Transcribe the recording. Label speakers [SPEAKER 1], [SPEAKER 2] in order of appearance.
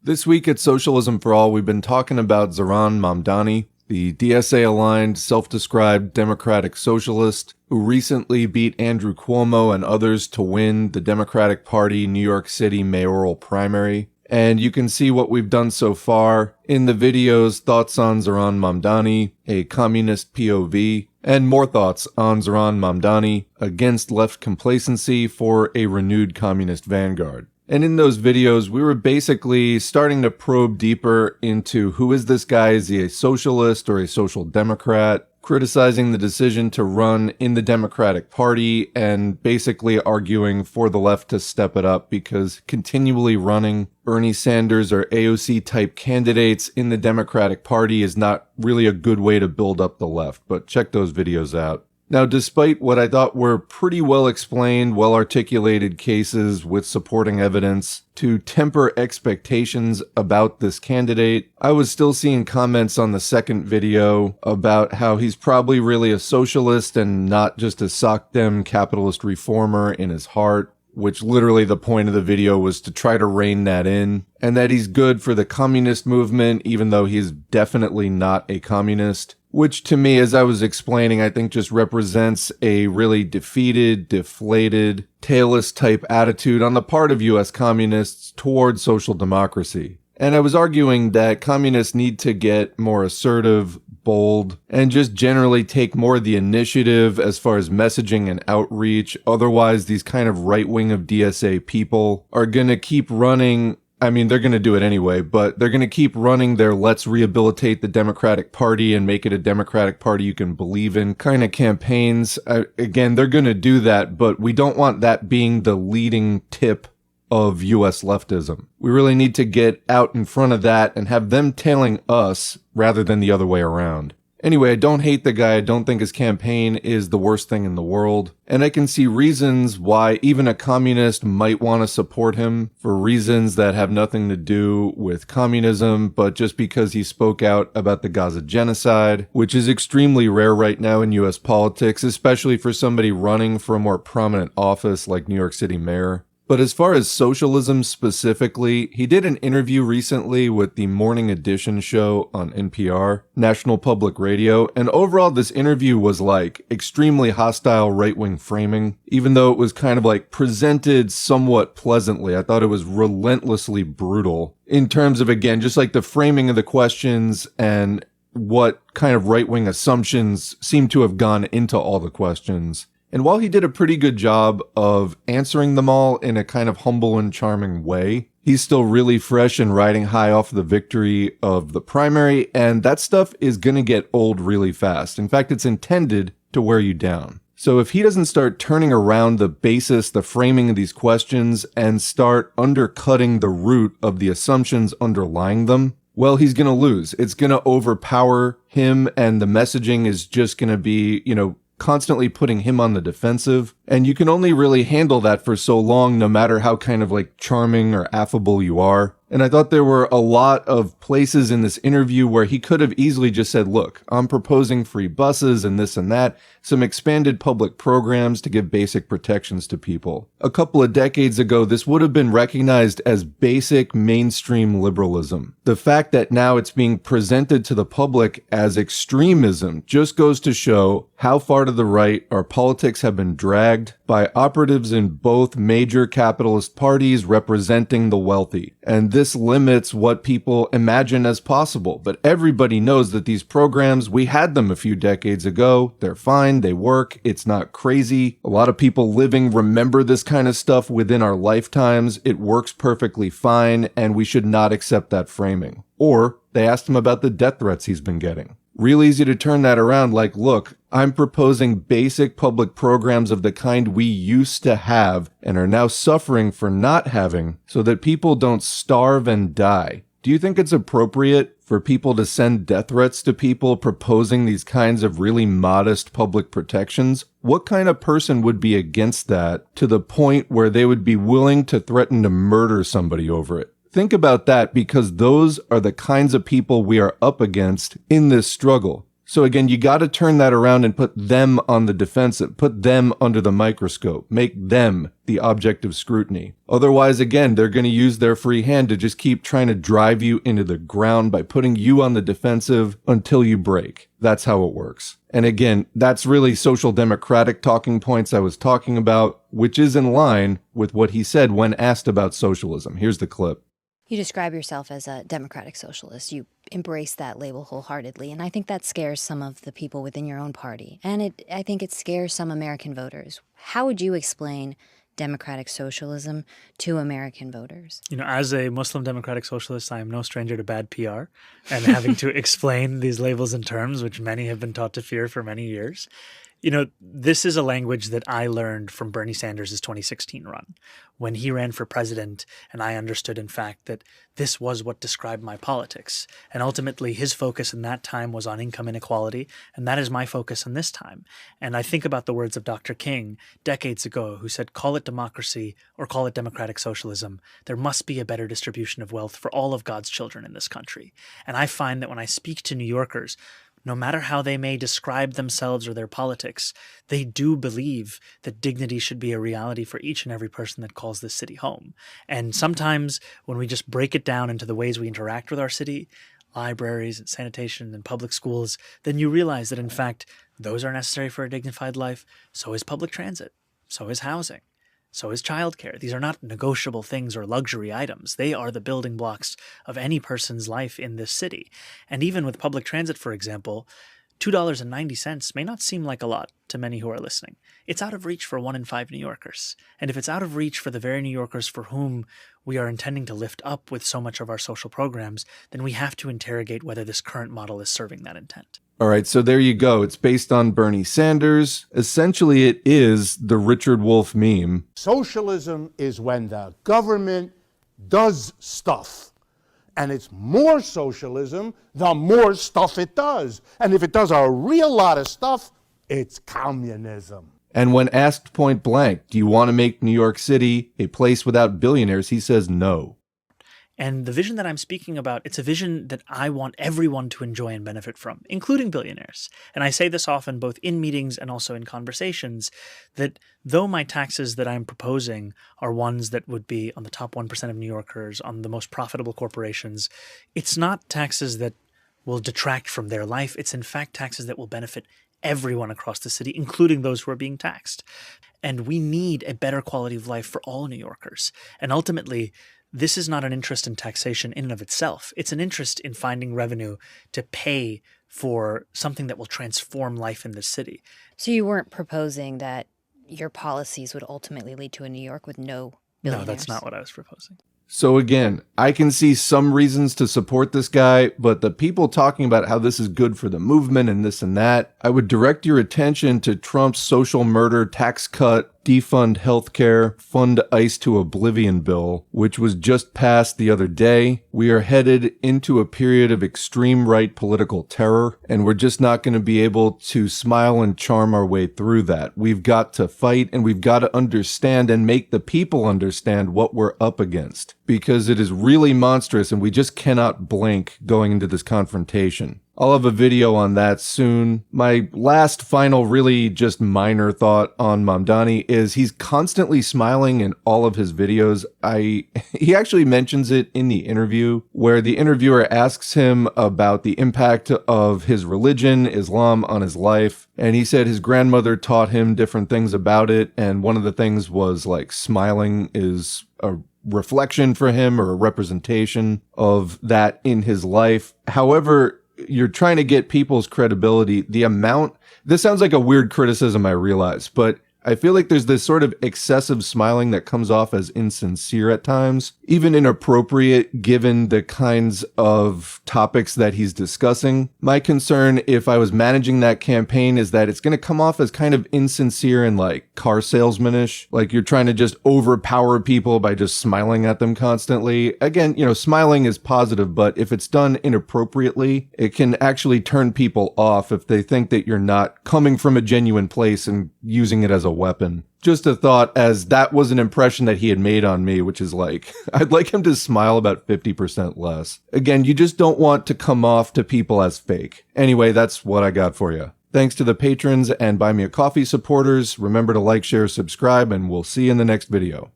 [SPEAKER 1] This week at Socialism for All, we've been talking about Zohran Mamdani, the DSA-aligned, self-described democratic socialist who recently beat Andrew Cuomo and others to win the Democratic Party New York City mayoral primary. And you can see what we've done so far in the videos, thoughts on Zohran Mamdani, a communist POV, and more thoughts on Zohran Mamdani against left complacency for a renewed communist vanguard. And in those videos, we were basically starting to probe deeper into who is this guy? Is he a socialist or a social democrat? Criticizing the decision to run in the Democratic Party and basically arguing for the left to step it up because continually running Bernie Sanders or AOC type candidates in the Democratic Party is not really a good way to build up the left. But check those videos out. Now, despite what I thought were pretty well-explained, well-articulated cases with supporting evidence to temper expectations about this candidate, I was still seeing comments on the second video about how he's probably really a socialist and not just a sock-dem capitalist reformer in his heart, which literally the point of the video was to try to rein that in, and that he's good for the communist movement, even though he's definitely not a communist. Which to me, as I was explaining, I think just represents a really defeated, deflated, tailless type attitude on the part of US communists towards social democracy. And I was arguing that communists need to get more assertive, bold, and just generally take more of the initiative as far as messaging and outreach. Otherwise, these kind of right-wing of DSA people are going to keep running. I mean, they're going to do it anyway, but they're going to keep running their let's rehabilitate the Democratic Party and make it a Democratic Party you can believe in kind of campaigns. Again, they're going to do that, but we don't want that being the leading tip of US leftism. We really need to get out in front of that and have them tailing us rather than the other way around. Anyway, I don't hate the guy. I don't think his campaign is the worst thing in the world. And I can see reasons why even a communist might want to support him for reasons that have nothing to do with communism, but just because he spoke out about the Gaza genocide, which is extremely rare right now in US politics, especially for somebody running for a more prominent office like New York City mayor. But as far as socialism specifically, he did an interview recently with the Morning Edition show on NPR, National Public Radio, and overall this interview was like extremely hostile right-wing framing, even though it was kind of like presented somewhat pleasantly. I thought it was relentlessly brutal in terms of, again, just like the framing of the questions and what kind of right-wing assumptions seem to have gone into all the questions. And while he did a pretty good job of answering them all in a kind of humble and charming way, he's still really fresh and riding high off the victory of the primary, and that stuff is gonna get old really fast. In fact, it's intended to wear you down. So if he doesn't start turning around the basis, the framing of these questions, and start undercutting the root of the assumptions underlying them, well, he's gonna lose. It's gonna overpower him, and the messaging is just gonna be, constantly putting him on the defensive. And you can only really handle that for so long, no matter how kind of like charming or affable you are. And I thought there were a lot of places in this interview where he could have easily just said, look, I'm proposing free buses and this and that, some expanded public programs to give basic protections to people. A couple of decades ago, this would have been recognized as basic mainstream liberalism. The fact that now it's being presented to the public as extremism just goes to show how far to the right our politics have been dragged by operatives in both major capitalist parties representing the wealthy. And this limits what people imagine as possible. But everybody knows that these programs, we had them a few decades ago. They're fine. They work. It's not crazy. A lot of people living remember this kind of stuff within our lifetimes. It works perfectly fine, and we should not accept that framing. Or they asked him about the death threats he's been getting. Real easy to turn that around like, look, I'm proposing basic public programs of the kind we used to have and are now suffering for not having so that people don't starve and die. Do you think it's appropriate for people to send death threats to people proposing these kinds of really modest public protections? What kind of person would be against that to the point where they would be willing to threaten to murder somebody over it? Think about that, because those are the kinds of people we are up against in this struggle. So again, you got to turn that around and put them on the defensive, put them under the microscope, make them the object of scrutiny. Otherwise, again, they're going to use their free hand to just keep trying to drive you into the ground by putting you on the defensive until you break. That's how it works. And again, that's really social democratic talking points I was talking about, which is in line with what he said when asked about socialism. Here's the clip.
[SPEAKER 2] You describe yourself as a democratic socialist. You embrace that label wholeheartedly, and I think that scares some of the people within your own party. And I think it scares some American voters. How would you explain democratic socialism to American voters?
[SPEAKER 3] As a Muslim democratic socialist, I am no stranger to bad PR and having to explain these labels and terms, which many have been taught to fear for many years. This is a language that I learned from Bernie Sanders' 2016 run, when he ran for president, and I understood, in fact, that this was what described my politics. And ultimately, his focus in that time was on income inequality, and that is my focus in this time. And I think about the words of Dr. King decades ago, who said, call it democracy or call it democratic socialism. There must be a better distribution of wealth for all of God's children in this country. And I find that when I speak to New Yorkers, no matter how they may describe themselves or their politics, they do believe that dignity should be a reality for each and every person that calls this city home. And sometimes when we just break it down into the ways we interact with our city, libraries and sanitation and public schools, then you realize that in fact, those are necessary for a dignified life. So is public transit. So is housing. So is childcare. These are not negotiable things or luxury items. They are the building blocks of any person's life in this city. And even with public transit, for example, $2.90 may not seem like a lot to many who are listening. It's out of reach for 1 in 5 New Yorkers. And if it's out of reach for the very New Yorkers for whom we are intending to lift up with so much of our social programs, then we have to interrogate whether this current model is serving that intent.
[SPEAKER 1] All right, so there you go. It's based on Bernie Sanders. Essentially, it is the Richard Wolff meme.
[SPEAKER 4] Socialism is when the government does stuff. And it's more socialism the more stuff it does. And if it does a real lot of stuff, it's communism.
[SPEAKER 1] And when asked point blank, do you want to make New York City a place without billionaires, he says no.
[SPEAKER 3] And the vision that I'm speaking about, it's a vision that I want everyone to enjoy and benefit from, including billionaires. And I say this often both in meetings and also in conversations, that though my taxes that I'm proposing are ones that would be on the top 1% of New Yorkers, on the most profitable corporations, it's not taxes that will detract from their life. It's in fact taxes that will benefit everyone across the city, including those who are being taxed. And we need a better quality of life for all New Yorkers. And ultimately, this is not an interest in taxation in and of itself. It's an interest in finding revenue to pay for something that will transform life in this city.
[SPEAKER 2] So you weren't proposing that your policies would ultimately lead to a New York with no billionaires?
[SPEAKER 3] No, that's not what I was proposing.
[SPEAKER 1] So again, I can see some reasons to support this guy, but the people talking about how this is good for the movement and this and that, I would direct your attention to Trump's social murder tax cut, defund healthcare, fund ICE to oblivion bill, which was just passed the other day. We are headed into a period of extreme right political terror, and we're just not going to be able to smile and charm our way through that. We've got to fight, and we've got to understand and make the people understand what we're up against, because it is really monstrous, and we just cannot blink going into this confrontation. I'll have a video on that soon. My last final really just minor thought on Mamdani is he's constantly smiling in all of his videos. He actually mentions it in the interview where the interviewer asks him about the impact of his religion, Islam, on his life. And he said his grandmother taught him different things about it. And one of the things was like smiling is a reflection for him or a representation of that in his life. However, you're trying to get people's credibility. This sounds like a weird criticism, I realize, but I feel like there's this sort of excessive smiling that comes off as insincere at times, even inappropriate given the kinds of topics that he's discussing. My concern, if I was managing that campaign, is that it's going to come off as kind of insincere and like car salesmanish, like you're trying to just overpower people by just smiling at them constantly. Again, smiling is positive, but if it's done inappropriately, it can actually turn people off if they think that you're not coming from a genuine place and using it as a weapon. Just a thought, as that was an impression that he had made on me, which is like, I'd like him to smile about 50% less. Again, you just don't want to come off to people as fake. Anyway, that's what I got for you. Thanks to the patrons and Buy Me a Coffee supporters. Remember to like, share, subscribe, and we'll see you in the next video.